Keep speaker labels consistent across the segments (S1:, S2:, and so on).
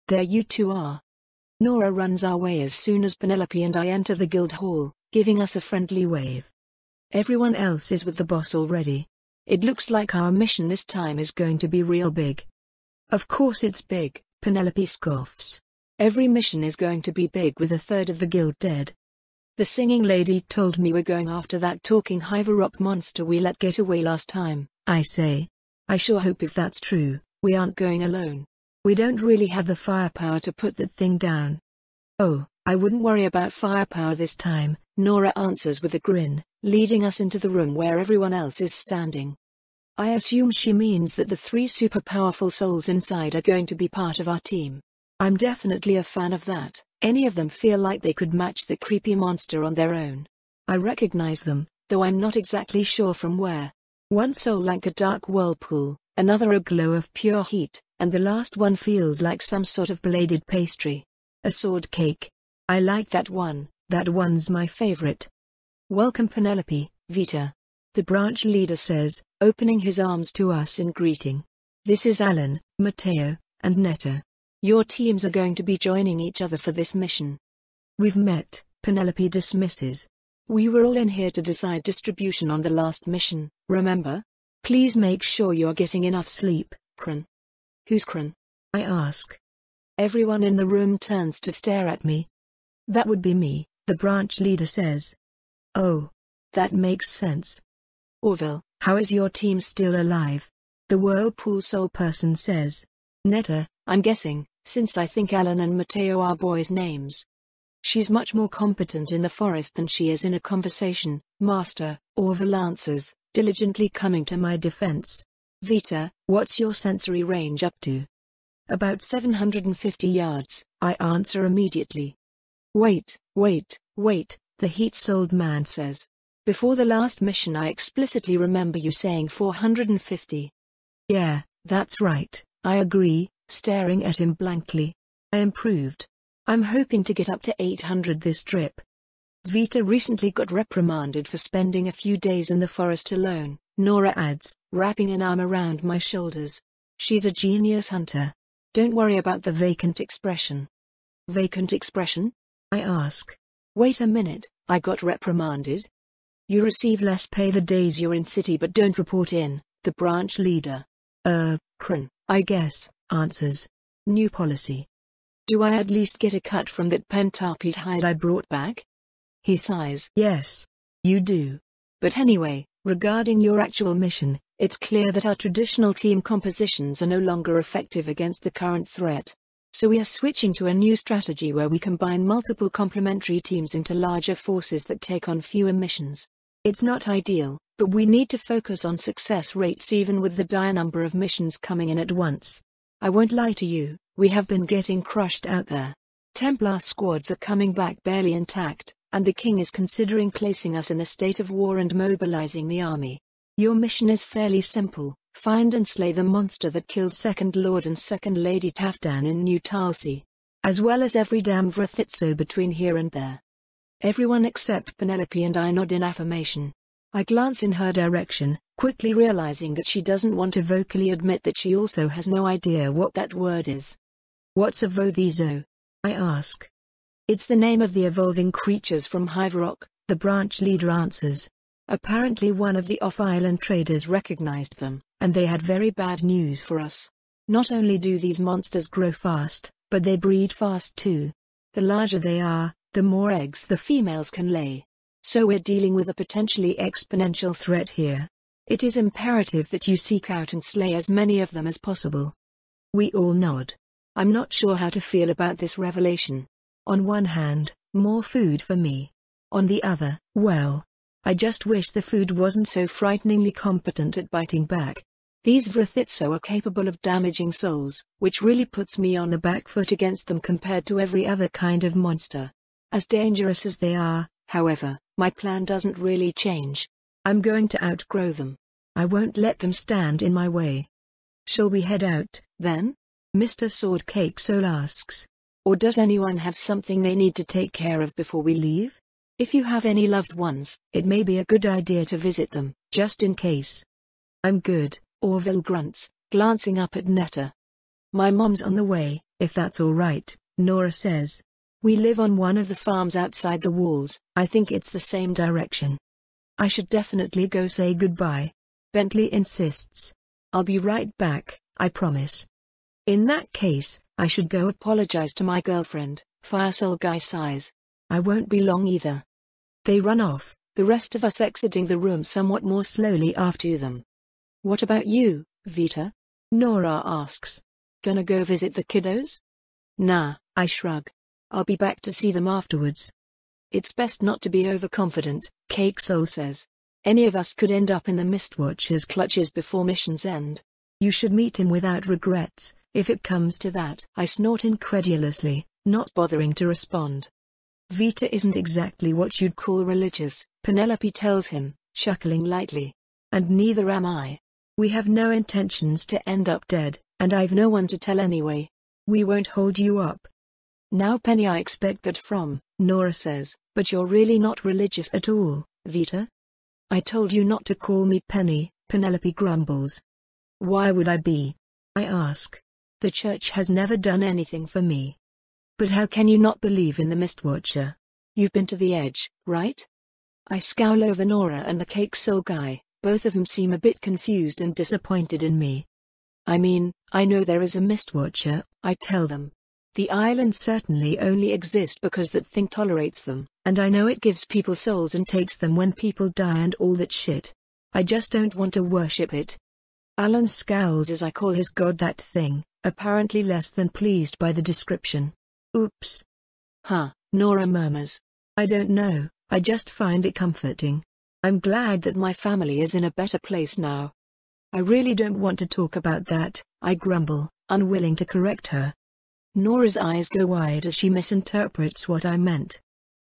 S1: there you two are. Nora runs our way as soon as Penelope and I enter the guild hall, giving us a friendly wave. Everyone else is with the boss already. It looks like our mission this time is going to be real big. Of course it's big, Penelope scoffs. Every mission is going to be big with a third of the guild dead. The singing lady told me we're going after that talking Hyvarrock monster we let get away last time, I say. I sure hope if that's true, we aren't going alone. We don't really have the firepower to put that thing down. Oh, I wouldn't worry about firepower this time, Nora answers with a grin, leading us into the room where everyone else is standing. I assume she means that the 3 super powerful souls inside are going to be part of our team. I'm definitely a fan of that. Any of them feel like they could match the creepy monster on their own. I recognize them, though I'm not exactly sure from where. One soul like a dark whirlpool, another a glow of pure heat, and the last one feels like some sort of bladed pastry. A sword cake. I like that one, that one's my favorite. Welcome Penelope, Vita. The branch leader says, opening his arms to us in greeting. This is Alan, Matteo, and Netta. Your teams are going to be joining each other for this mission. We've met, Penelope dismisses. We were all in here to decide distribution on the last mission, remember? Please make sure you're getting enough sleep, Kron. Who's Kron? I ask. Everyone in the room turns to stare at me. That would be me, the branch leader says. Oh. That makes sense. Orville, how is your team still alive? The whirlpool soul person says. Netta, I'm guessing, since I think Alan and Matteo are boys' names. She's much more competent in the forest than she is in a conversation, Master, Orville answers, diligently coming to my defense. Vita, what's your sensory range up to? About 750 yards, I answer immediately. Wait, the heat-souled man says. Before the last mission I explicitly remember you saying 450. Yeah, that's right, I agree, staring at him blankly. I improved. I'm hoping to get up to 800 this trip. Vita recently got reprimanded for spending a few days in the forest alone, Nora adds, wrapping an arm around my shoulders. She's a genius hunter. Don't worry about the vacant expression. Vacant expression? I ask. Wait a minute, I got reprimanded? You receive less pay the days you're in city but don't report in, the branch leader. Kron, I guess, answers. New policy. Do I at least get a cut from that pentapete hide I brought back? He sighs. Yes, you do. But anyway, regarding your actual mission, it's clear that our traditional team compositions are no longer effective against the current threat. So we are switching to a new strategy where we combine multiple complementary teams into larger forces that take on fewer missions. It's not ideal, but we need to focus on success rates even with the dire number of missions coming in at once. I won't lie to you, we have been getting crushed out there. Templar squads are coming back barely intact, and the king is considering placing us in a state of war and mobilizing the army. Your mission is fairly simple, find and slay the monster that killed Second Lord and Second Lady Tafdan in New Talsi. As well as every damn Vrithitso between here and there. Everyone except Penelope and I nod in affirmation. I glance in her direction, quickly realizing that she doesn't want to vocally admit that she also has no idea what that word is. What's a Vrothizo? I ask. It's the name of the evolving creatures from Hyvarrock, the branch leader answers. Apparently one of the off-island traders recognized them, and they had very bad news for us. Not only do these monsters grow fast, but they breed fast too. The larger they are, the more eggs the females can lay. So we're dealing with a potentially exponential threat here. It is imperative that you seek out and slay as many of them as possible. We all nod. I'm not sure how to feel about this revelation. On one hand, more food for me. On the other, well, I just wish the food wasn't so frighteningly competent at biting back. These Vrithitso are capable of damaging souls, which really puts me on the back foot against them compared to every other kind of monster. As dangerous as they are, however, my plan doesn't really change. I'm going to outgrow them. I won't let them stand in my way. Shall we head out, then? Mr. Swordcake Soul asks. Or does anyone have something they need to take care of before we leave? If you have any loved ones, it may be a good idea to visit them, just in case. I'm good, Orville grunts, glancing up at Netta. My mom's on the way, If that's all right, Nora says. We live on one of the farms outside the walls. I think it's the same direction. I should definitely go say goodbye. Bentley insists. I'll be right back, I promise. In that case, I should go apologize to my girlfriend, Firesoul Guy sighs. I won't be long either. They run off, the rest of us exiting the room somewhat more slowly after them. What about you, Vita? Nora asks. Gonna go visit the kiddos? Nah, I shrug. I'll be back to see them afterwards. It's best not to be overconfident, Cake Soul says. Any of us could end up in the Mistwatcher's clutches before mission's end. You should meet him without regrets, if it comes to that. I snort incredulously, not bothering to respond. Vita isn't exactly what you'd call religious, Penelope tells him, chuckling lightly. And neither am I. We have no intentions to end up dead, and I've no one to tell anyway. We won't hold you up. Now Penny, I expect that from, Nora says, but you're really not religious at all, Vita? I told you not to call me Penny, Penelope grumbles. Why would I be? I ask. The church has never done anything for me. But how can you not believe in the Mistwatcher? You've been to the edge, right? I scowl over Nora and the Cake Soul Guy, both of whom seem a bit confused and disappointed in me. I mean, I know there is a Mistwatcher, I tell them. The islands certainly only exist because that thing tolerates them, and I know it gives people souls and takes them when people die and all that shit. I just don't want to worship it. Alan scowls as I call his god that thing, apparently less than pleased by the description. Oops. Huh, Nora murmurs. I don't know, I just find it comforting. I'm glad that my family is in a better place now. I really don't want to talk about that, I grumble, unwilling to correct her. Nora's eyes go wide as she misinterprets what I meant.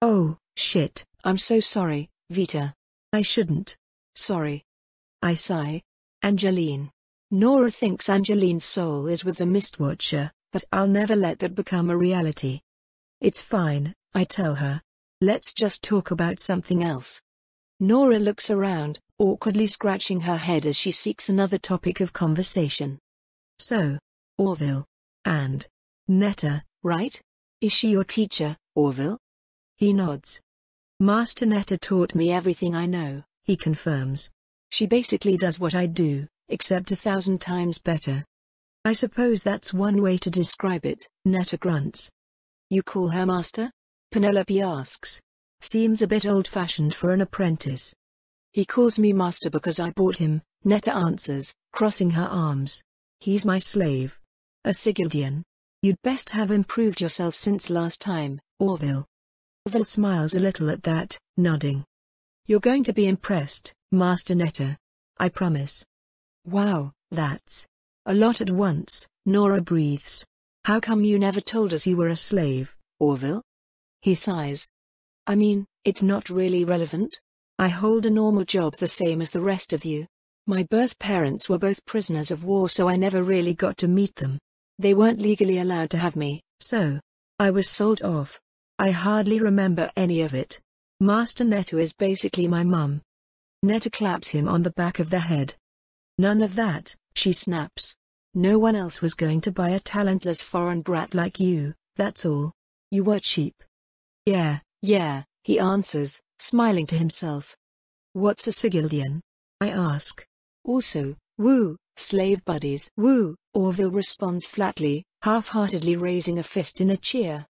S1: Oh, shit, I'm so sorry, Vita. I shouldn't. Sorry. I sigh. Angeline. Nora thinks Angeline's soul is with the Mistwatcher, but I'll never let that become a reality. It's fine, I tell her. Let's just talk about something else. Nora looks around, awkwardly scratching her head as she seeks another topic of conversation. So, Orville. And Netta, right? Is she your teacher, Orville? He nods. Master Netta taught me everything I know, he confirms. She basically does what I do, except 1,000 times better. I suppose that's one way to describe it, Netta grunts. You call her master? Penelope asks. Seems a bit old-fashioned for an apprentice. He calls me master because I bought him, Netta answers, crossing her arms. He's my slave. A Sigildian. You'd best have improved yourself since last time, Orville. Orville smiles a little at that, nodding. You're going to be impressed, Master Netta. I promise. Wow, that's a lot at once, Nora breathes. How come you never told us you were a slave, Orville? He sighs. I mean, it's not really relevant. I hold a normal job the same as the rest of you. My birth parents were both prisoners of war, so I never really got to meet them. They weren't legally allowed to have me, so I was sold off. I hardly remember any of it. Master Netta is basically my mum. Netta claps him on the back of the head. None of that, she snaps. No one else was going to buy a talentless foreign brat like you, that's all. You were cheap. Yeah, he answers, smiling to himself. What's a Sigildian? I ask. Also, woo, slave buddies. Woo, Orville responds flatly, half-heartedly raising a fist in a cheer.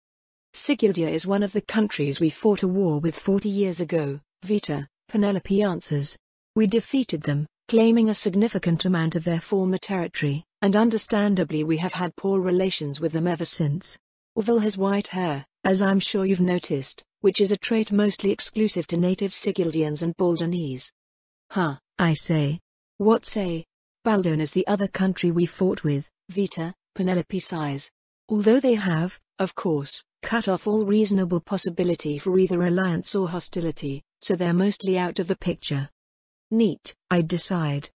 S1: Sigildia is one of the countries we fought a war with 40 years ago, Vita, Penelope answers. We defeated them, claiming a significant amount of their former territory, and understandably we have had poor relations with them ever since. Orville has white hair, as I'm sure you've noticed, which is a trait mostly exclusive to native Sigildians and Baldanese. Huh, I say. What say? Baldon is the other country we fought with, Vita, Penelope sighs. Although they have, of course, cut off all reasonable possibility for either alliance or hostility, so they're mostly out of the picture. Neat, I decide.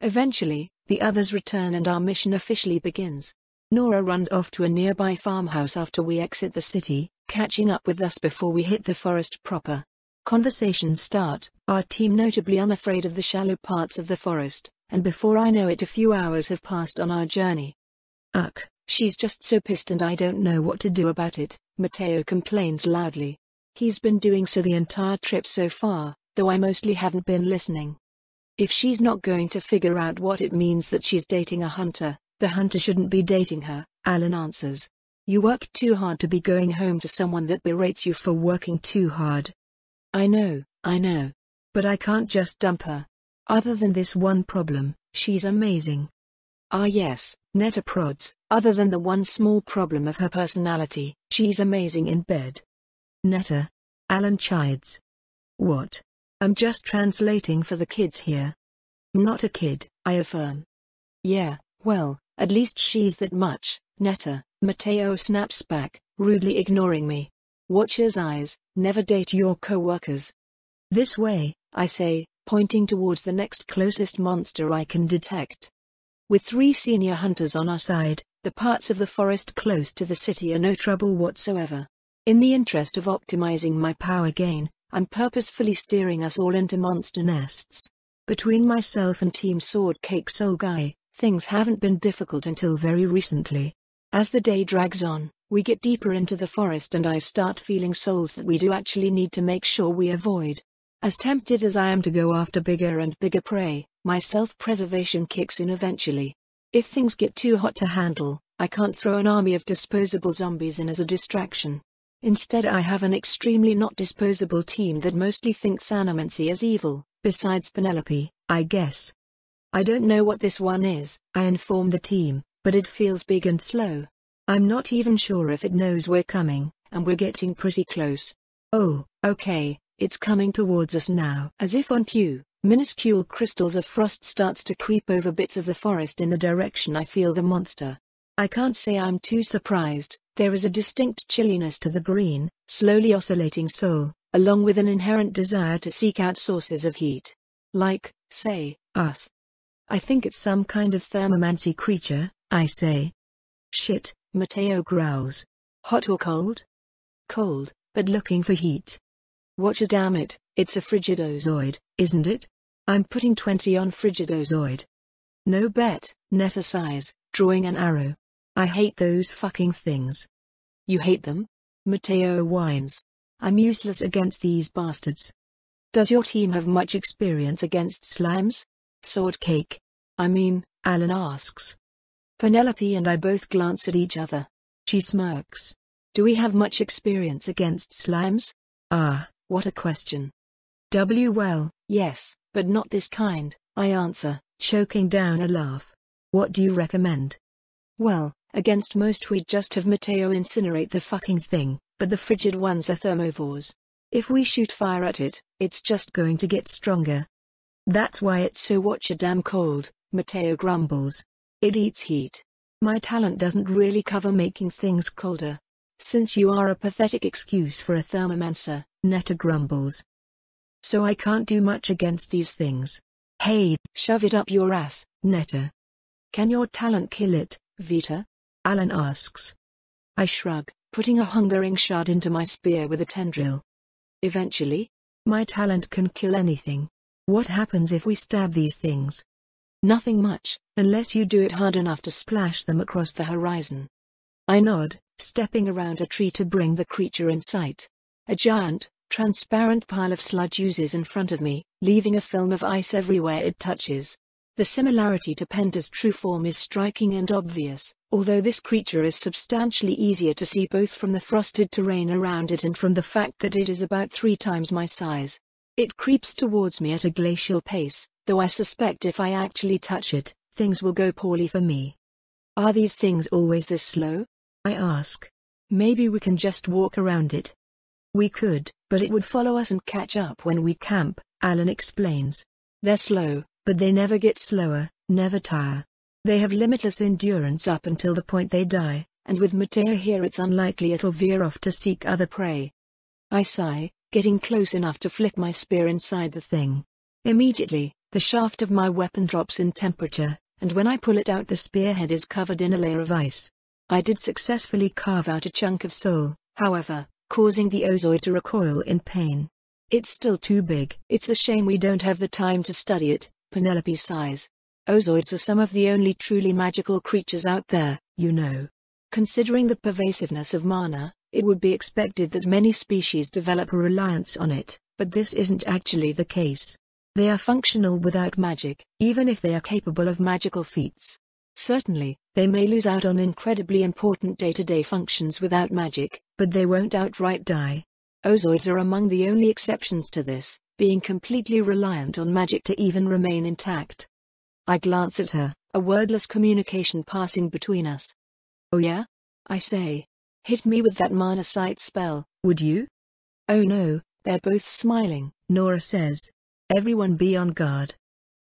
S1: Eventually, the others return and our mission officially begins. Nora runs off to a nearby farmhouse after we exit the city, catching up with us before we hit the forest proper. Conversations start, our team notably unafraid of the shallow parts of the forest, and before I know it a few hours have passed on our journey. Ugh, She's just so pissed and I don't know what to do about it, Matteo complains loudly. He's been doing so the entire trip so far, though I mostly haven't been listening. If she's not going to figure out what it means that she's dating a hunter, the hunter shouldn't be dating her, Alan answers. You work too hard to be going home to someone that berates you for working too hard. I know. But I can't just dump her. Other than this one problem, she's amazing. Ah yes, Netta prods, other than the one small problem of her personality, she's amazing in bed. Netta. Alan chides. What? I'm just translating for the kids here. I'm not a kid, I affirm. Yeah, well, at least she's that much, Netta, Matteo snaps back, rudely ignoring me. Watch his eyes, never date your co-workers. This way, I say, pointing towards the next closest monster I can detect. With 3 senior hunters on our side, the parts of the forest close to the city are no trouble whatsoever. In the interest of optimizing my power gain, I'm purposefully steering us all into monster nests. Between myself and Team Swordcake Soul Guy, things haven't been difficult until very recently. As the day drags on, we get deeper into the forest and I start feeling souls that we do actually need to make sure we avoid. As tempted as I am to go after bigger and bigger prey, my self-preservation kicks in eventually. If things get too hot to handle, I can't throw an army of disposable zombies in as a distraction. Instead I have an extremely not disposable team that mostly thinks animancy is evil, besides Penelope, I guess. I don't know what this one is, I inform the team, but it feels big and slow. I'm not even sure if it knows we're coming, and we're getting pretty close. Oh, okay, it's coming towards us now. As if on cue, minuscule crystals of frost starts to creep over bits of the forest in the direction I feel the monster. I can't say I'm too surprised. There is a distinct chilliness to the green, slowly oscillating soul, along with an inherent desire to seek out sources of heat. Like, say, us. I think it's some kind of thermomancy creature, I say. Shit, Matteo growls. Hot or cold? Cold, but looking for heat. Watcha damn it, it's a Frigidozoid, isn't it? I'm putting 20 on Frigidozoid. No bet, Netta sighs, drawing an arrow. I hate those fucking things. You hate them? Matteo whines. I'm useless against these bastards. Does your team have much experience against slimes? Swordcake. I mean, Alan asks. Penelope and I both glance at each other. She smirks. Do we have much experience against slimes? Ah, what a question. Well, yes, but not this kind, I answer, choking down a laugh. What do you recommend? Well, against most we'd just have Matteo incinerate the fucking thing, but the frigid ones are thermovores. If we shoot fire at it, it's just going to get stronger. That's why it's so watcha damn cold, Matteo grumbles. It eats heat. My talent doesn't really cover making things colder. Since you are a pathetic excuse for a thermomancer, Netta grumbles. So I can't do much against these things. Hey, shove it up your ass, Netta. Can your talent kill it, Vita? Alan asks. I shrug, putting a hungering shard into my spear with a tendril. Eventually? My talent can kill anything. What happens if we stab these things? Nothing much, unless you do it hard enough to splash them across the horizon. I nod, stepping around a tree to bring the creature in sight. A giant, transparent pile of sludge oozes in front of me, leaving a film of ice everywhere it touches. The similarity to Penta's true form is striking and obvious, although this creature is substantially easier to see both from the frosted terrain around it and from the fact that it is about 3 times my size. It creeps towards me at a glacial pace, though I suspect if I actually touch it, things will go poorly for me. Are these things always this slow? I ask. Maybe we can just walk around it. We could, but it would follow us and catch up when we camp, Alan explains. They're slow, but they never get slower, never tire. They have limitless endurance up until the point they die, and with Matteo here it's unlikely it'll veer off to seek other prey. I sigh, getting close enough to flick my spear inside the thing. Immediately, the shaft of my weapon drops in temperature, and when I pull it out the spearhead is covered in a layer of ice. I did successfully carve out a chunk of soul, however, causing the Ozoid to recoil in pain. It's still too big. It's a shame we don't have the time to study it, Penelope sighs. Ozoids are some of the only truly magical creatures out there, you know. Considering the pervasiveness of mana, it would be expected that many species develop a reliance on it, but this isn't actually the case. They are functional without magic, even if they are capable of magical feats. Certainly, they may lose out on incredibly important day-to-day functions without magic, but they won't outright die. Oozoids are among the only exceptions to this, being completely reliant on magic to even remain intact. I glance at her, a wordless communication passing between us. Oh yeah? I say. Hit me with that mana sight spell, would you? Oh no, they're both smiling, Nora says. Everyone be on guard.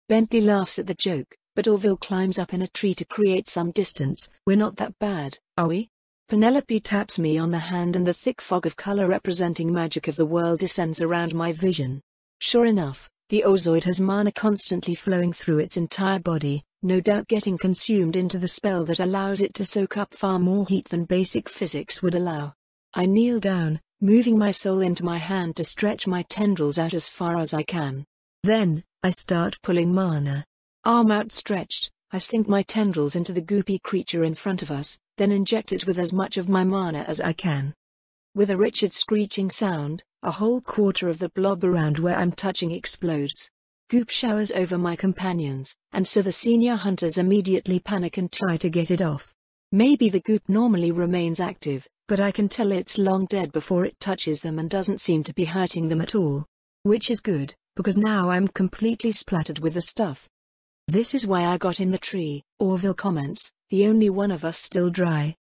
S1: Bentley laughs at the joke, but Orville climbs up in a tree to create some distance. We're not that bad, are we? Penelope taps me on the hand and the thick fog of color representing magic of the world descends around my vision. Sure enough, the Oozoid has mana constantly flowing through its entire body, no doubt getting consumed into the spell that allows it to soak up far more heat than basic physics would allow. I kneel down, moving my soul into my hand to stretch my tendrils out as far as I can. Then, I start pulling mana. Arm outstretched, I sink my tendrils into the goopy creature in front of us, then inject it with as much of my mana as I can. With a wretched screeching sound, a whole quarter of the blob around where I'm touching explodes. Goop showers over my companions, and so the senior hunters immediately panic and try to get it off. Maybe the goop normally remains active, but I can tell it's long dead before it touches them and doesn't seem to be hurting them at all. Which is good, because now I'm completely splattered with the stuff. This is why I got in the tree, Orville comments, the only one of us still dry.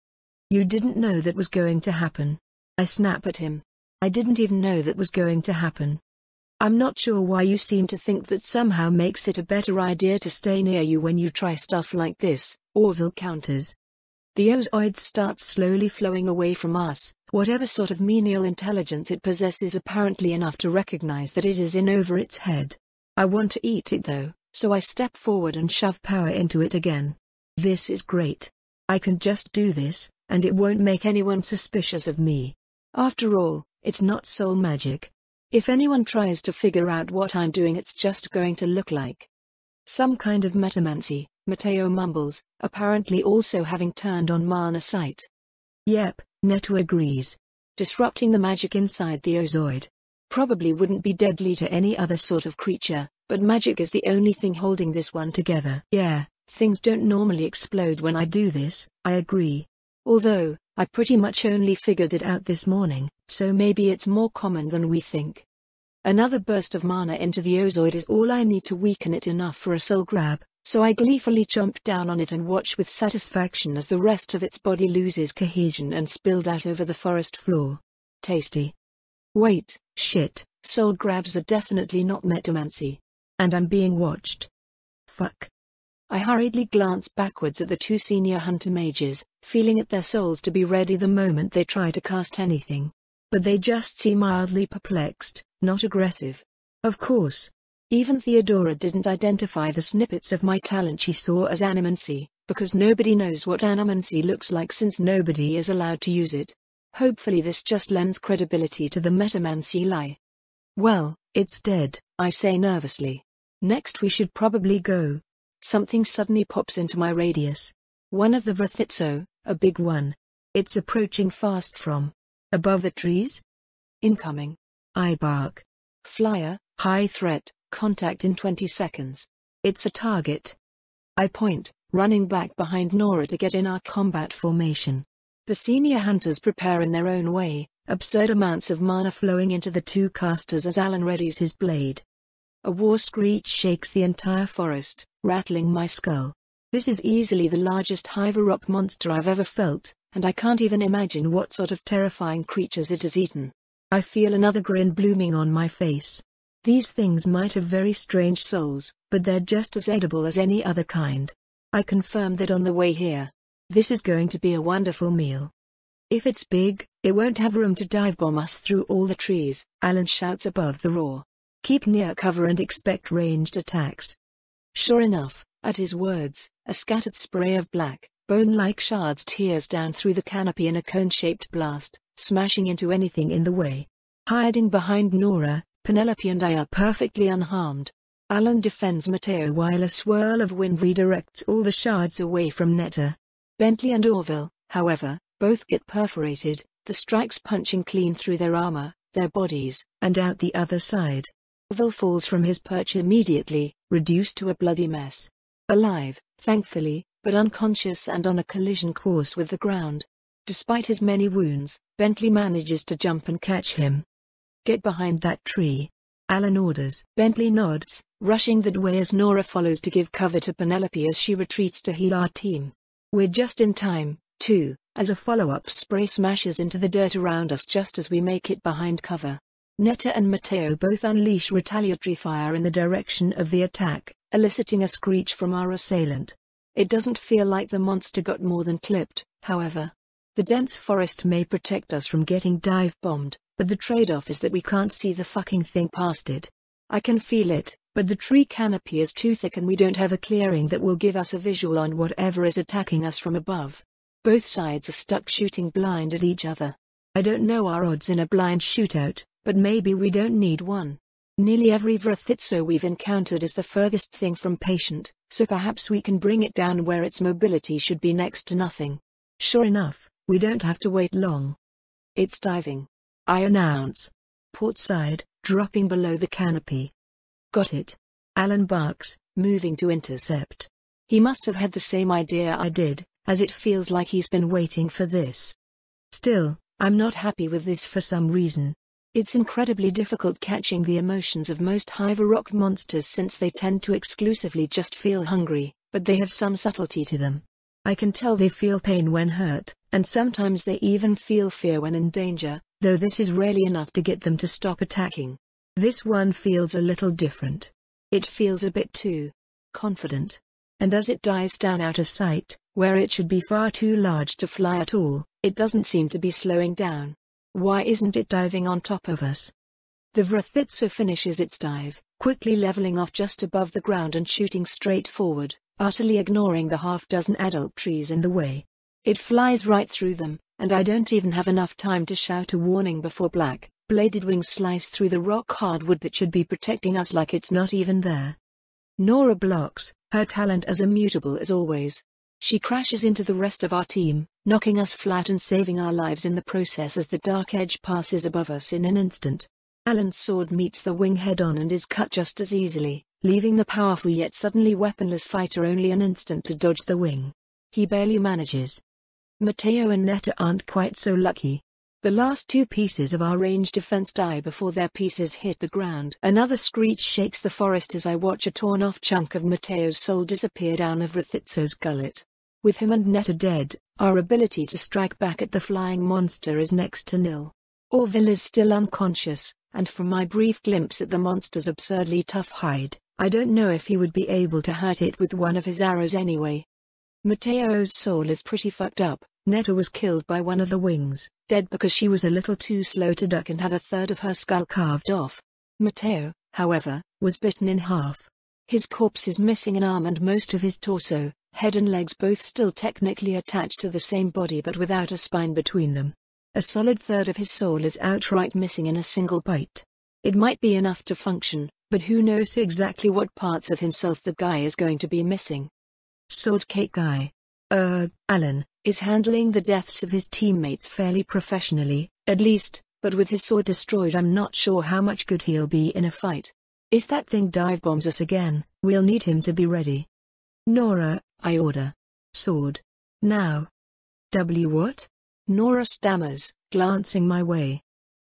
S1: You didn't know that was going to happen. I snap at him. I didn't even know that was going to happen. I'm not sure why you seem to think that somehow makes it a better idea to stay near you when you try stuff like this, Orville counters. The Oozoid starts slowly flowing away from us, whatever sort of menial intelligence it possesses apparently enough to recognize that it is in over its head. I want to eat it though, so I step forward and shove power into it again. This is great. I can just do this, and it won't make anyone suspicious of me. After all, it's not soul magic. If anyone tries to figure out what I'm doing, it's just going to look like some kind of metamancy, Mateo mumbles, apparently also having turned on mana sight. Yep, Neto agrees. Disrupting the magic inside the Oozoid probably wouldn't be deadly to any other sort of creature, but magic is the only thing holding this one together. Yeah, things don't normally explode when I do this, I agree. Although, I pretty much only figured it out this morning, so maybe it's more common than we think. Another burst of mana into the Oozoid is all I need to weaken it enough for a soul grab, so I gleefully chomp down on it and watch with satisfaction as the rest of its body loses cohesion and spills out over the forest floor. Tasty. Wait, shit, soul grabs are definitely not metamancy. And I'm being watched. Fuck. I hurriedly glance backwards at the two senior hunter mages, feeling at their souls to be ready the moment they try to cast anything. But they just seem mildly perplexed, not aggressive. Of course. Even Theodora didn't identify the snippets of my talent she saw as animancy, because nobody knows what animancy looks like since nobody is allowed to use it. Hopefully this just lends credibility to the metamancy lie. Well, it's dead, I say nervously. Next we should probably go. Something suddenly pops into my radius. One of the Vrithitso, a big one. It's approaching fast from above the trees. Incoming. I bark. Flyer, high threat, contact in 20 seconds. It's a target. I point, running back behind Nora to get in our combat formation. The senior hunters prepare in their own way, absurd amounts of mana flowing into the two casters as Alan readies his blade. A war screech shakes the entire forest, rattling my skull. This is easily the largest Hyvarrock monster I've ever felt, and I can't even imagine what sort of terrifying creatures it has eaten. I feel another grin blooming on my face. These things might have very strange souls, but they're just as edible as any other kind. I confirm that on the way here. This is going to be a wonderful meal. If it's big, it won't have room to dive bomb us through all the trees, Alan shouts above the roar. Keep near cover and expect ranged attacks. Sure enough, at his words, a scattered spray of black, bone-like shards tears down through the canopy in a cone-shaped blast, smashing into anything in the way. Hiding behind Nora, Penelope and I are perfectly unharmed. Alan defends Mateo while a swirl of wind redirects all the shards away from Netta. Bentley and Orville, However, both get perforated, the strikes punching clean through their armor, their bodies, and out the other side. Orville falls from his perch immediately, reduced to a bloody mess. Alive, thankfully, but unconscious and on a collision course with the ground. Despite his many wounds, Bentley manages to jump and catch him. "Get behind that tree," Alan orders. Bentley nods, rushing that way as Nora follows to give cover to Penelope as she retreats to heal our team. We're just in time, too, as a follow-up spray smashes into the dirt around us just as we make it behind cover. Netta and Matteo both unleash retaliatory fire in the direction of the attack, eliciting a screech from our assailant. It doesn't feel like the monster got more than clipped, however. The dense forest may protect us from getting dive-bombed, but the trade-off is that we can't see the fucking thing past it. I can feel it, but the tree canopy is too thick and we don't have a clearing that will give us a visual on whatever is attacking us from above. Both sides are stuck shooting blind at each other. I don't know our odds in a blind shootout, but maybe we don't need one. Nearly every Vrithitso we've encountered is the furthest thing from patient, so perhaps we can bring it down where its mobility should be next to nothing. Sure enough, we don't have to wait long. "It's diving," I announce. "Port side, dropping below the canopy." "Got it," Alan barks, moving to intercept. He must have had the same idea I did, as it feels like he's been waiting for this. Still, I'm not happy with this for some reason. It's incredibly difficult catching the emotions of most Hive-rock monsters since they tend to exclusively just feel hungry, but they have some subtlety to them. I can tell they feel pain when hurt, and sometimes they even feel fear when in danger, though this is rarely enough to get them to stop attacking. This one feels a little different. It feels a bit too confident. And as it dives down out of sight, where it should be far too large to fly at all, it doesn't seem to be slowing down. Why isn't it diving on top of us? The Vrithitso finishes its dive, quickly leveling off just above the ground and shooting straight forward, utterly ignoring the half-dozen adult trees in the way. It flies right through them, and I don't even have enough time to shout a warning before black-bladed wings slice through the rock hardwood that should be protecting us like it's not even there. Nora blocks, her talent as immutable as always. She crashes into the rest of our team, knocking us flat and saving our lives in the process as the dark edge passes above us in an instant. Alan's sword meets the wing head-on and is cut just as easily, leaving the powerful yet suddenly weaponless fighter only an instant to dodge the wing. He barely manages. Matteo and Netta aren't quite so lucky. The last two pieces of our range defense die before their pieces hit the ground. Another screech shakes the forest as I watch a torn-off chunk of Matteo's soul disappear down a Vrithitso's gullet. With him and Netta dead, our ability to strike back at the flying monster is next to nil. Orville is still unconscious, and from my brief glimpse at the monster's absurdly tough hide, I don't know if he would be able to hurt it with one of his arrows anyway. Matteo's soul is pretty fucked up. Netta was killed by one of the wings, dead because she was a little too slow to duck and had a third of her skull carved off. Matteo, however, was bitten in half. His corpse is missing an arm and most of his torso, head and legs both still technically attached to the same body but without a spine between them. A solid third of his soul is outright missing in a single bite. It might be enough to function, but who knows exactly what parts of himself the guy is going to be missing. Swordcake guy. Alan, is handling the deaths of his teammates fairly professionally, at least, but with his sword destroyed I'm not sure how much good he'll be in a fight. If that thing dive bombs us again, we'll need him to be ready. Nora, I order. Sword. Now. What? Nora stammers, glancing my way.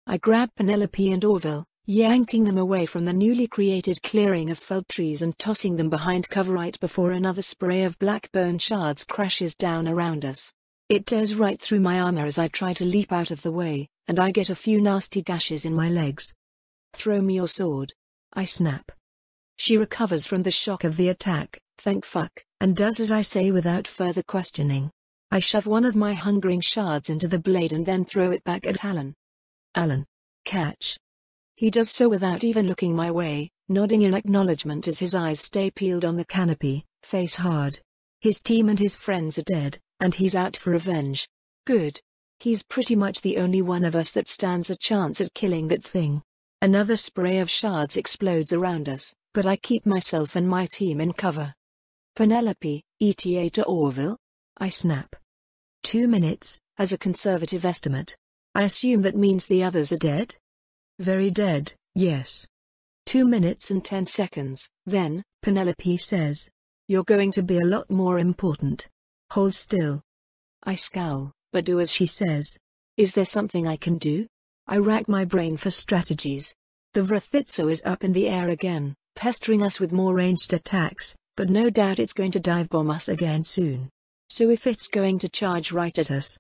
S1: I grab Penelope and Orville, yanking them away from the newly created clearing of felled trees and tossing them behind cover right before another spray of black bone shards crashes down around us. It tears right through my armor as I try to leap out of the way, and I get a few nasty gashes in my legs. Throw me your sword. I snap. She recovers from the shock of the attack, thank fuck, and does as I say without further questioning. I shove one of my hungering shards into the blade and then throw it back at Alan. Alan. Catch. He does so without even looking my way, nodding in acknowledgement as his eyes stay peeled on the canopy, face hard. His team and his friends are dead, and he's out for revenge. Good. He's pretty much the only one of us that stands a chance at killing that thing. Another spray of shards explodes around us, but I keep myself and my team in cover. Penelope, ETA to Orville? I snap. 2 minutes, as a conservative estimate. I assume that means the others are dead? Very dead, yes. 2 minutes and 10 seconds, then, Penelope says. You're going to be a lot more important. Hold still. I scowl, but do as she says. Is there something I can do? I rack my brain for strategies. The Vrithitso is up in the air again, pestering us with more ranged attacks, but no doubt it's going to dive bomb us again soon. So if it's going to charge right at us,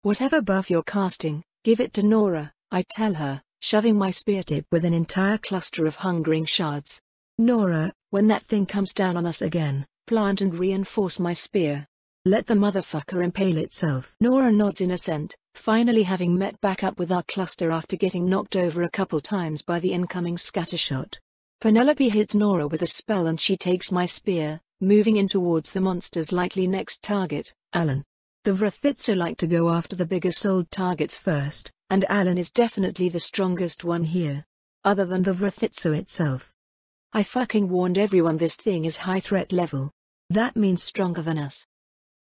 S1: whatever buff you're casting, give it to Nora, I tell her, shoving my spear tip with an entire cluster of hungering shards. Nora, when that thing comes down on us again, plant and reinforce my spear. Let the motherfucker impale itself. Nora nods in assent, finally having met back up with our cluster after getting knocked over a couple times by the incoming scattershot. Penelope hits Nora with a spell and she takes my spear, moving in towards the monster's likely next target, Alan. The Vrithitso like to go after the bigger souled targets first, and Alan is definitely the strongest one here. Other than the Vrithitso itself. I fucking warned everyone this thing is high threat level. That means stronger than us.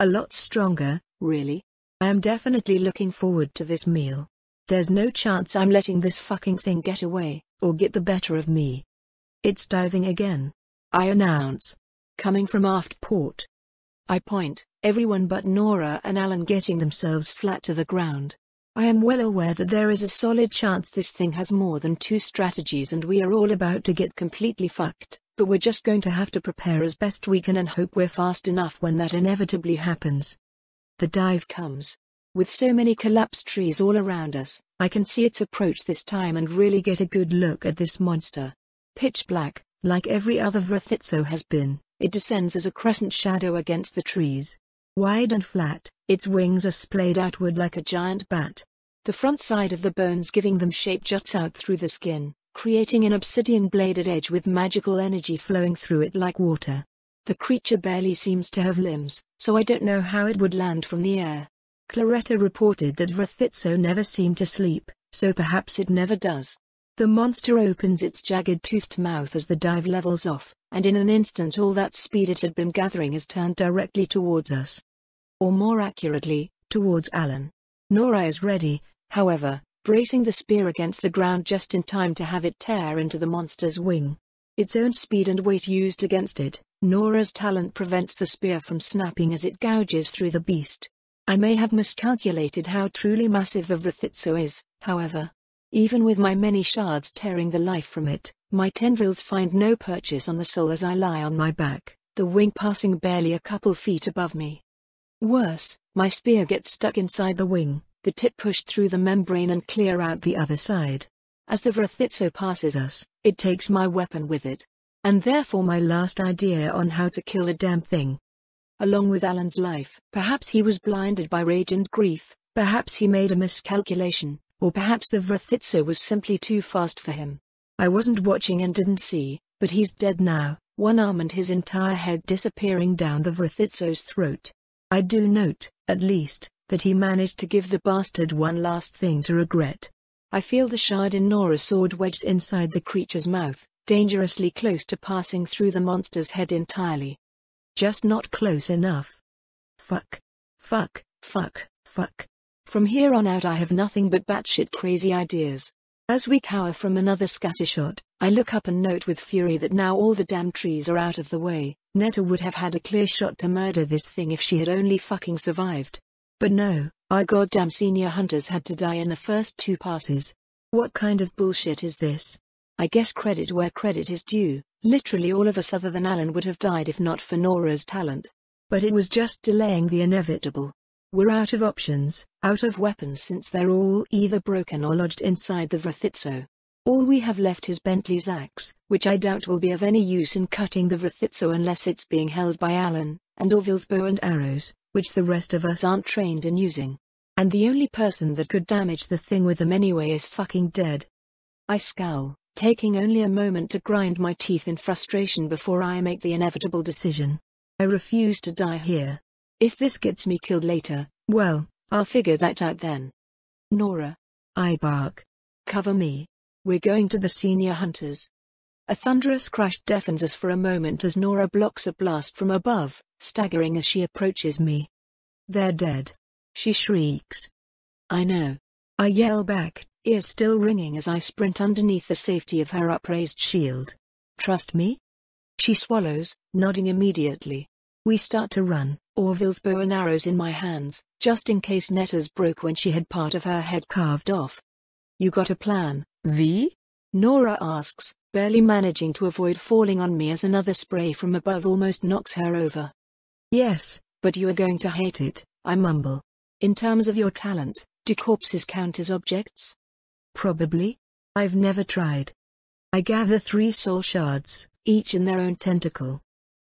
S1: A lot stronger, really. I am definitely looking forward to this meal. There's no chance I'm letting this fucking thing get away, or get the better of me. It's diving again, I announce. Coming from aft port. I point, everyone but Nora and Alan getting themselves flat to the ground. I am well aware that there is a solid chance this thing has more than 2 strategies and we are all about to get completely fucked, but we're just going to have to prepare as best we can and hope we're fast enough when that inevitably happens. The dive comes. With so many collapsed trees all around us, I can see its approach this time and really get a good look at this monster. Pitch black, like every other Vrithitso has been, it descends as a crescent shadow against the trees. Wide and flat, its wings are splayed outward like a giant bat. The front side of the bones giving them shape juts out through the skin, creating an obsidian-bladed edge with magical energy flowing through it like water. The creature barely seems to have limbs, so I don't know how it would land from the air. Claretta reported that Vrithitso never seemed to sleep, so perhaps it never does. The monster opens its jagged toothed mouth as the dive levels off, and in an instant all that speed it had been gathering is turned directly towards us. Or more accurately, towards Alan. Nora is ready, however, bracing the spear against the ground just in time to have it tear into the monster's wing. Its own speed and weight used against it, Nora's talent prevents the spear from snapping as it gouges through the beast. I may have miscalculated how truly massive the Vrithitso is, however. Even with my many shards tearing the life from it, my tendrils find no purchase on the soul as I lie on my back, the wing passing barely a couple feet above me. Worse, my spear gets stuck inside the wing, the tip pushed through the membrane and clear out the other side. As the Vrithitso passes us, it takes my weapon with it. And therefore my last idea on how to kill the damn thing. Along with Alan's life. Perhaps he was blinded by rage and grief, perhaps he made a miscalculation. Or perhaps the Vrithitso was simply too fast for him. I wasn't watching and didn't see, but he's dead now, one arm and his entire head disappearing down the Vrithitso's throat. I do note, at least, that he managed to give the bastard one last thing to regret. I feel the shard in Nora's sword wedged inside the creature's mouth, dangerously close to passing through the monster's head entirely. Just not close enough. Fuck. Fuck, fuck, fuck. From here on out I have nothing but batshit crazy ideas. As we cower from another scattershot, I look up and note with fury that now all the damn trees are out of the way. Netta would have had a clear shot to murder this thing if she had only fucking survived. But no, our goddamn senior hunters had to die in the first 2 passes. What kind of bullshit is this? I guess credit where credit is due, literally all of us other than Alan would have died if not for Nora's talent. But it was just delaying the inevitable. We're out of options, out of weapons since they're all either broken or lodged inside the Vrithitso. All we have left is Bentley's axe, which I doubt will be of any use in cutting the Vrithitso unless it's being held by Alan, and Orville's bow and arrows, which the rest of us aren't trained in using. And the only person that could damage the thing with them anyway is fucking dead. I scowl, taking only a moment to grind my teeth in frustration before I make the inevitable decision. I refuse to die here. If this gets me killed later, well, I'll figure that out then. Nora. I bark. Cover me. We're going to the senior hunters. A thunderous crash deafens us for a moment as Nora blocks a blast from above, staggering as she approaches me. They're dead. she shrieks. I know. I yell back, ears still ringing as I sprint underneath the safety of her upraised shield. Trust me? She swallows, nodding immediately. We start to run, Orville's bow and arrows in my hands, just in case Netta's broke when she had part of her head carved off. You got a plan, V? Nora asks, barely managing to avoid falling on me as another spray from above almost knocks her over. Yes, but you are going to hate it, I mumble. In terms of your talent, do corpses count as objects? Probably. I've never tried. I gather 3 soul shards, each in their own tentacle.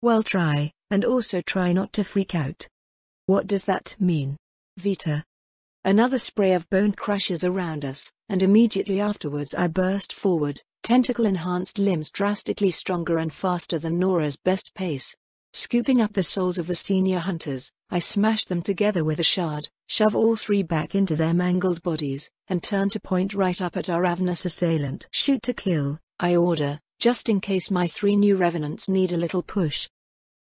S1: Well, try, and also try not to freak out. What does that mean, Vita? Another spray of bone crashes around us, and immediately afterwards I burst forward, tentacle-enhanced limbs drastically stronger and faster than Nora's best pace. Scooping up the souls of the senior hunters, I smash them together with a shard, shove all 3 back into their mangled bodies, and turn to point right up at our ravenous assailant. Shoot to kill, I order, just in case my 3 new revenants need a little push.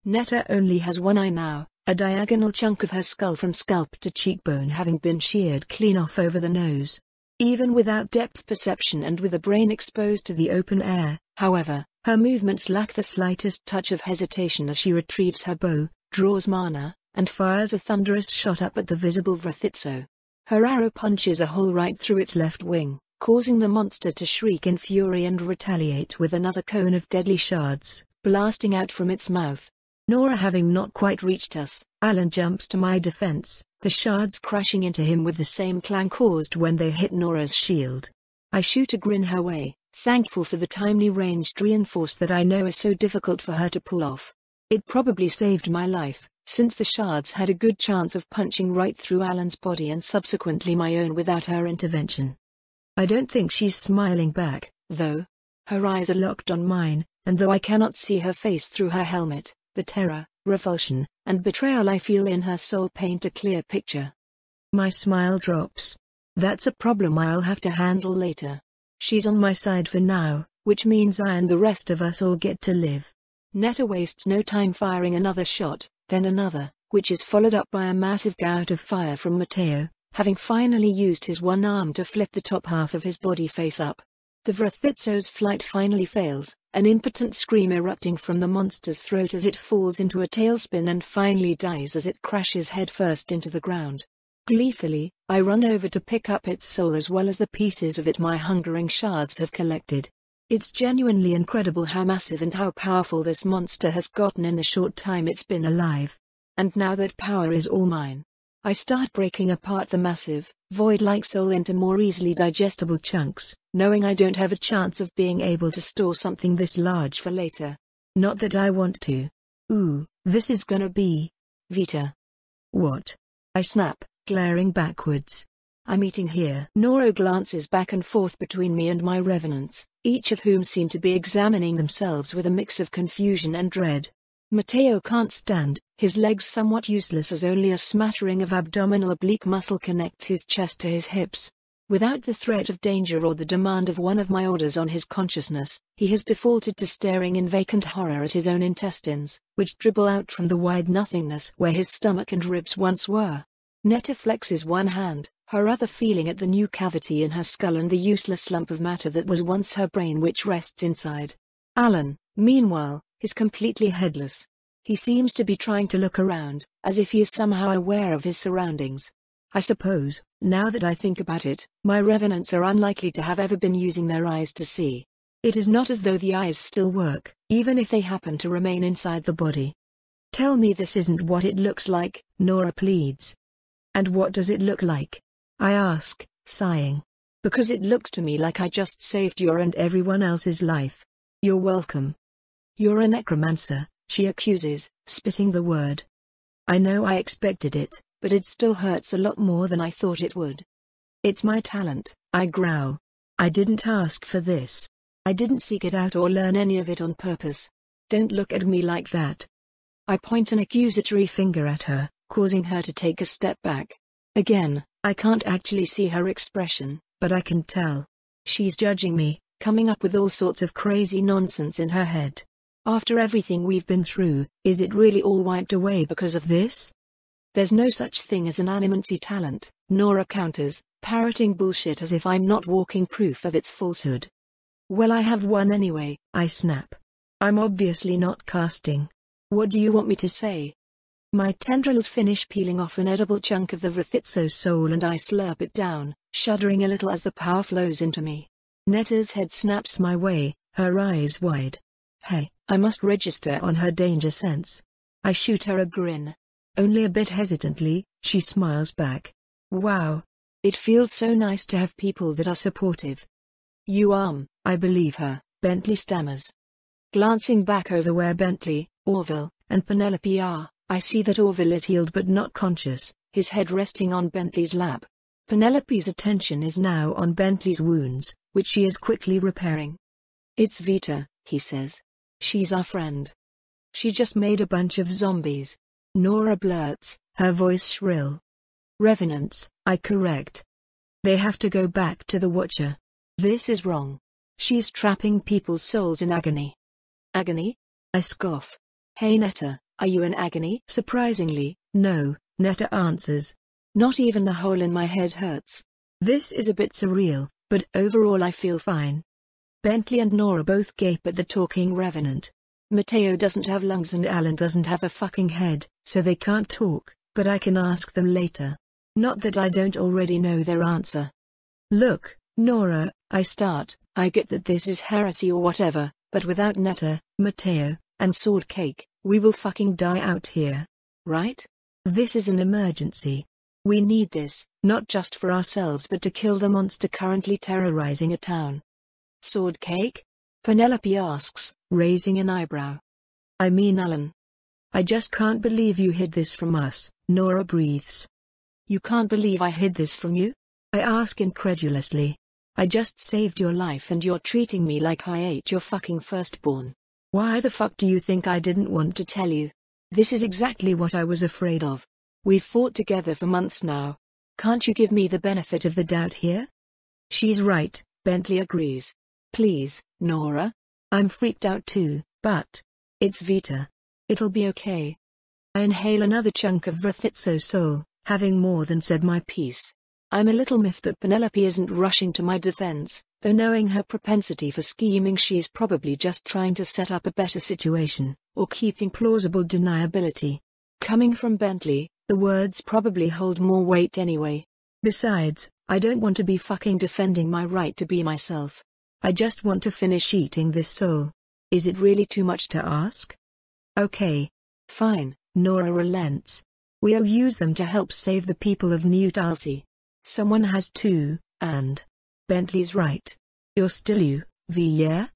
S1: Netta only has one eye now, a diagonal chunk of her skull from scalp to cheekbone having been sheared clean off over the nose. Even without depth perception and with a brain exposed to the open air, however, her movements lack the slightest touch of hesitation as she retrieves her bow, draws mana, and fires a thunderous shot up at the visible Vrithitso. Her arrow punches a hole right through its left wing, causing the monster to shriek in fury and retaliate with another cone of deadly shards, blasting out from its mouth. Nora having not quite reached us, Alan jumps to my defense, the shards crashing into him with the same clang caused when they hit Nora's shield. I shoot a grin her way, thankful for the timely ranged reinforce that I know is so difficult for her to pull off. It probably saved my life, since the shards had a good chance of punching right through Alan's body and subsequently my own without her intervention. I don't think she's smiling back, though. Her eyes are locked on mine, and though I cannot see her face through her helmet, the terror, revulsion, and betrayal I feel in her soul paint a clear picture. My smile drops. That's a problem I'll have to handle later. She's on my side for now, which means I and the rest of us all get to live. Netta wastes no time firing another shot, then another, which is followed up by a massive gout of fire from Matteo, having finally used his one arm to flip the top half of his body face up. The Vrithitso's flight finally fails, an impotent scream erupting from the monster's throat as it falls into a tailspin and finally dies as it crashes headfirst into the ground. Gleefully, I run over to pick up its soul as well as the pieces of it my hungering shards have collected. It's genuinely incredible how massive and how powerful this monster has gotten in the short time it's been alive. And now that power is all mine, I start breaking apart the massive, void-like soul into more easily digestible chunks, knowing I don't have a chance of being able to store something this large for later. Not that I want to. Ooh, this is gonna be... Vita. What? I snap, glaring backwards. I'm eating here. Nora glances back and forth between me and my revenants, each of whom seem to be examining themselves with a mix of confusion and dread. Matteo can't stand, his legs somewhat useless as only a smattering of abdominal oblique muscle connects his chest to his hips. Without the threat of danger or the demand of one of my orders on his consciousness, he has defaulted to staring in vacant horror at his own intestines, which dribble out from the wide nothingness where his stomach and ribs once were. Netta flexes one hand, her other feeling at the new cavity in her skull and the useless lump of matter that was once her brain which rests inside. Alan, meanwhile, is completely headless. He seems to be trying to look around, as if he is somehow aware of his surroundings. I suppose, now that I think about it, my revenants are unlikely to have ever been using their eyes to see. It is not as though the eyes still work, even if they happen to remain inside the body. Tell me this isn't what it looks like, Nora pleads. And what does it look like? I ask, sighing. Because it looks to me like I just saved your and everyone else's life. You're welcome. You're a necromancer, she accuses, spitting the word. I know I expected it, but it still hurts a lot more than I thought it would. It's my talent, I growl. I didn't ask for this. I didn't seek it out or learn any of it on purpose. Don't look at me like that. I point an accusatory finger at her, causing her to take a step back. Again, I can't actually see her expression, but I can tell. She's judging me, coming up with all sorts of crazy nonsense in her head. After everything we've been through, is it really all wiped away because of this? There's no such thing as an animancy talent, Nora counters, parroting bullshit as if I'm not walking proof of its falsehood. Well, I have one anyway, I snap. I'm obviously not casting. What do you want me to say? My tendrils finish peeling off an edible chunk of the Vrithitso soul and I slurp it down, shuddering a little as the power flows into me. Netta's head snaps my way, her eyes wide. Hey, I must register on her danger sense. I shoot her a grin. Only a bit hesitantly, she smiles back. Wow. It feels so nice to have people that are supportive. I believe her, Bentley stammers. Glancing back over where Bentley, Orville, and Penelope are, I see that Orville is healed but not conscious, his head resting on Bentley's lap. Penelope's attention is now on Bentley's wounds, which she is quickly repairing. It's Vita, he says. She's our friend. She just made a bunch of zombies. Nora blurts, her voice shrill. Revenants, I correct. They have to go back to the Watcher. This is wrong. She's trapping people's souls in agony. Agony? I scoff. Hey Netta, are you in agony? Surprisingly, no, Netta answers. Not even the hole in my head hurts. This is a bit surreal, but overall I feel fine. Bentley and Nora both gape at the talking revenant. Matteo doesn't have lungs and Alan doesn't have a fucking head, so they can't talk, but I can ask them later. Not that I don't already know their answer. Look, Nora, I start, I get that this is heresy or whatever, but without Netta, Matteo, and Sword Cake, we will fucking die out here. Right? This is an emergency. We need this, not just for ourselves but to kill the monster currently terrorizing a town. Sword Cake? Penelope asks, raising an eyebrow. I mean Alan. I just can't believe you hid this from us, Nora breathes. You can't believe I hid this from you? I ask incredulously. I just saved your life and you're treating me like I ate your fucking firstborn. Why the fuck do you think I didn't want to tell you? This is exactly what I was afraid of. We've fought together for months now. Can't you give me the benefit of the doubt here? She's right, Bentley agrees. Please, Nora. I'm freaked out too, but it's Vita. It'll be okay. I inhale another chunk of Vrithitso soul, having more than said my piece. I'm a little miffed that Penelope isn't rushing to my defense, though knowing her propensity for scheming she's probably just trying to set up a better situation, or keeping plausible deniability. Coming from Bentley, the words probably hold more weight anyway. Besides, I don't want to be fucking defending my right to be myself. I just want to finish eating this soul. Is it really too much to ask? Okay. Fine, Nora relents. We'll use them to help save the people of New Talsi. Someone has to, and Bentley's right. You're still you, V, yeah?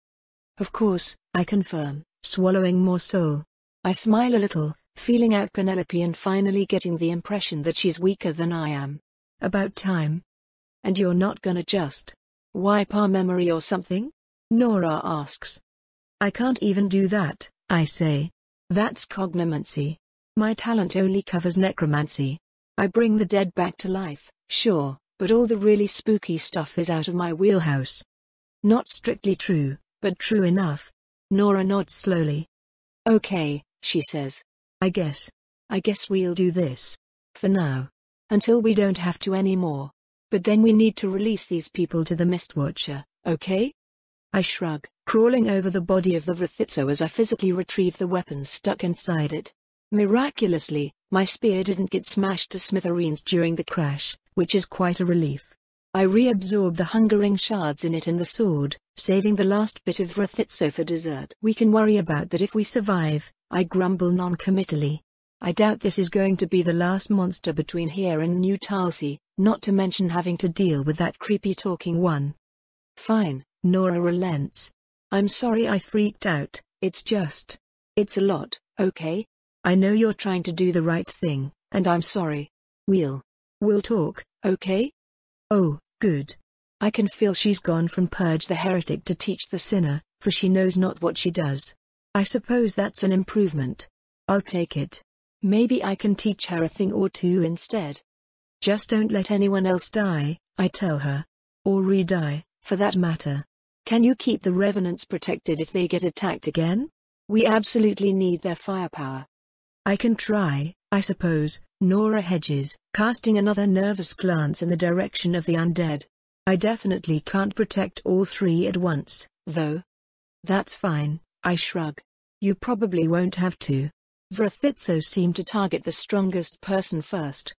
S1: Of course, I confirm, swallowing more soul. I smile a little, feeling out Penelope and finally getting the impression that she's weaker than I am. About time. And you're not gonna just wipe our memory or something? Nora asks. I can't even do that, I say. That's cognomancy. My talent only covers necromancy. I bring the dead back to life, sure, but all the really spooky stuff is out of my wheelhouse. Not strictly true, but true enough. Nora nods slowly. Okay, she says. I guess we'll do this. For now. Until we don't have to anymore. But then we need to release these people to the Mistwatcher, okay? I shrug, crawling over the body of the Vrithitso as I physically retrieve the weapons stuck inside it. Miraculously, my spear didn't get smashed to smithereens during the crash, which is quite a relief. I reabsorb the hungering shards in it and the sword, saving the last bit of Vrithitso for dessert. We can worry about that if we survive, I grumble non-committally. I doubt this is going to be the last monster between here and New Talsi, not to mention having to deal with that creepy talking one. Fine, Nora relents. I'm sorry I freaked out, it's a lot, okay? I know you're trying to do the right thing, and I'm sorry. We'll talk, okay? Oh, good. I can feel she's gone from purge the heretic to teach the sinner, for she knows not what she does. I suppose that's an improvement. I'll take it. Maybe I can teach her a thing or two instead. Just don't let anyone else die, I tell her. Or re-die, for that matter. Can you keep the revenants protected if they get attacked again? We absolutely need their firepower. I can try, I suppose, Nora hedges, casting another nervous glance in the direction of the undead. I definitely can't protect all three at once, though. That's fine, I shrug. You probably won't have to. Vrithitso seemed to target the strongest person first.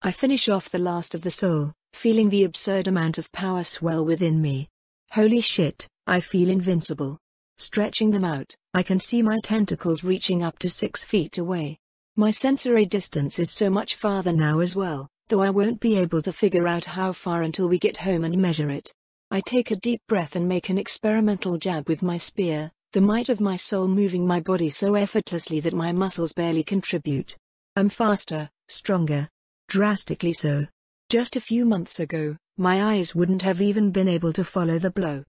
S1: I finish off the last of the soul, feeling the absurd amount of power swell within me. Holy shit, I feel invincible. Stretching them out, I can see my tentacles reaching up to 6 feet away. My sensory distance is so much farther now as well, though I won't be able to figure out how far until we get home and measure it. I take a deep breath and make an experimental jab with my spear, the might of my soul moving my body so effortlessly that my muscles barely contribute. I'm faster, stronger. Drastically so. Just a few months ago, my eyes wouldn't have even been able to follow the blow.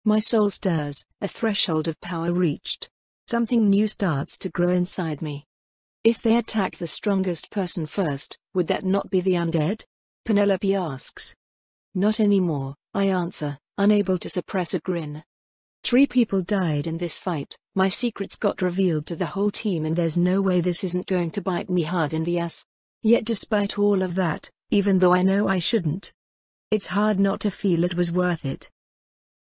S1: My soul stirs, a threshold of power reached. Something new starts to grow inside me. If they attack the strongest person first, would that not be the undead? Penelope asks. Not anymore, I answer, unable to suppress a grin. 3 people died in this fight, my secrets got revealed to the whole team, and there's no way this isn't going to bite me hard in the ass. Yet despite all of that, even though I know I shouldn't, it's hard not to feel it was worth it.